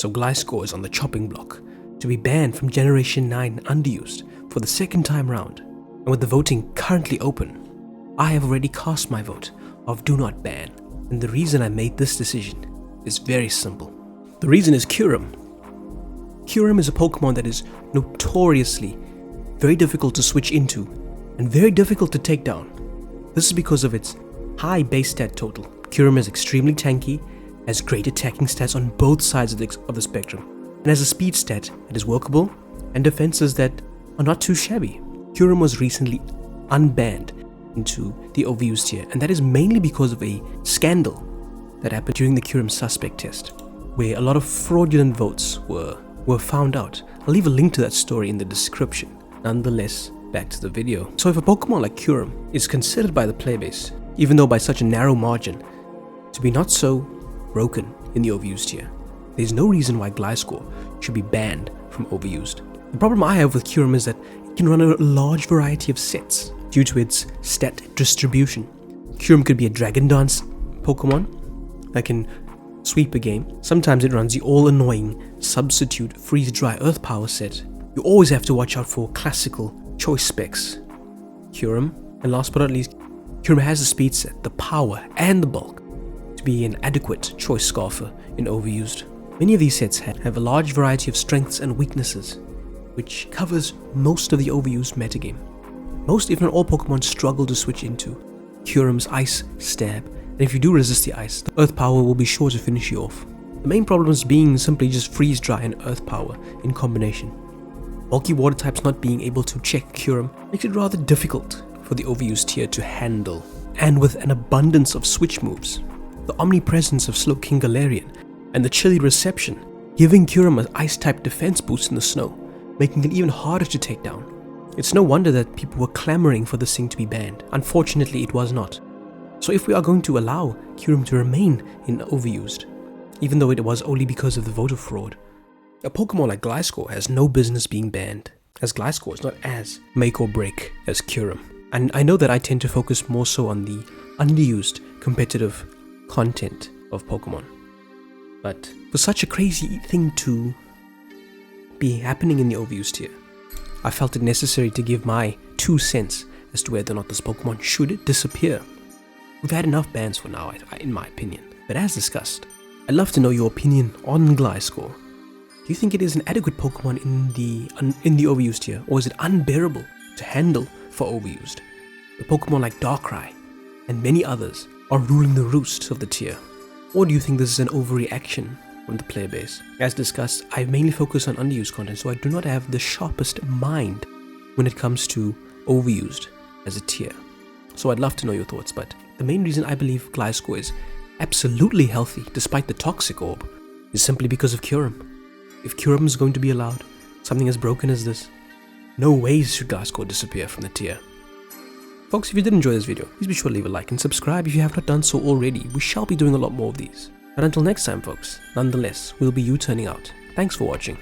So Gliscor is on the chopping block to be banned from Generation 9 Underused for the second time round. And with the voting currently open, I have already cast my vote of do not ban. And the reason I made this decision is very simple. The reason is Kyurem. Kyurem is a Pokemon that is notoriously very difficult to switch into and very difficult to take down. This is because of its high base stat total. Kyurem is extremely tanky, has great attacking stats on both sides of the spectrum, and has a speed stat that is workable and defenses that are not too shabby. Kyurem was recently unbanned into the Overused tier, and that is mainly because of a scandal that happened during the Kyurem suspect test, where a lot of fraudulent votes were found out. I'll leave a link to that story in the description. Nonetheless, back to the video. So if a Pokemon like Kyurem is considered by the playbase, even though by such a narrow margin, to be not so broken in the Overused tier, there's no reason why Gliscor should be banned from Overused. The problem I have with Kyurem is that it can run a large variety of sets due to its stat distribution. Kyurem could be a Dragon Dance Pokemon that can sweep a game. Sometimes it runs the all-annoying Substitute Freeze-Dry Earth Power set. You always have to watch out for classical choice specs. Kyurem, and last but not least, Kyurem has the speed set, the power, and the bulk to be an adequate choice scarfer in Overused. Many of these sets have a large variety of strengths and weaknesses, which covers most of the Overused metagame. Most, if not all, Pokemon struggle to switch into Kyurem's Ice Stab, and if you do resist the Ice, the Earth Power will be sure to finish you off. The main problems being simply just Freeze Dry and Earth Power in combination. Bulky water types not being able to check Kyurem makes it rather difficult for the Overused tier to handle, and with an abundance of switch moves, the omnipresence of Slowking Galarian, and the chilly reception, giving Kyurem an Ice-type defense boost in the snow, making it even harder to take down. It's no wonder that people were clamoring for this thing to be banned. Unfortunately, it was not. So if we are going to allow Kyurem to remain in Overused, even though it was only because of the voter fraud, a Pokemon like Gliscor has no business being banned, as Gliscor is not as make or break as Kyurem. And I know that I tend to focus more so on the underused competitive content of Pokemon. But for such a crazy thing to be happening in the Overused tier, I felt it necessary to give my 2 cents as to whether or not this Pokemon should disappear. We've had enough bans for now, in my opinion. But as discussed, I'd love to know your opinion on Gliscor. Do you think it is an adequate Pokemon in the Overused tier, or is it unbearable to handle for Overused? The Pokemon like Darkrai and many others are ruling the roost of the tier. Or do you think this is an overreaction from the player base? As discussed, I mainly focus on underused content, so I do not have the sharpest mind when it comes to Overused as a tier. So I'd love to know your thoughts, but the main reason I believe Gliscor is absolutely healthy despite the toxic orb is simply because of Kyurem. If Kyurem is going to be allowed, something as broken as this, no ways should Gliscor disappear from the tier. Folks, if you did enjoy this video, please be sure to leave a like and subscribe if you have not done so already. We shall be doing a lot more of these. But until next time, folks, nonetheless, we'll be U-turning out. Thanks for watching.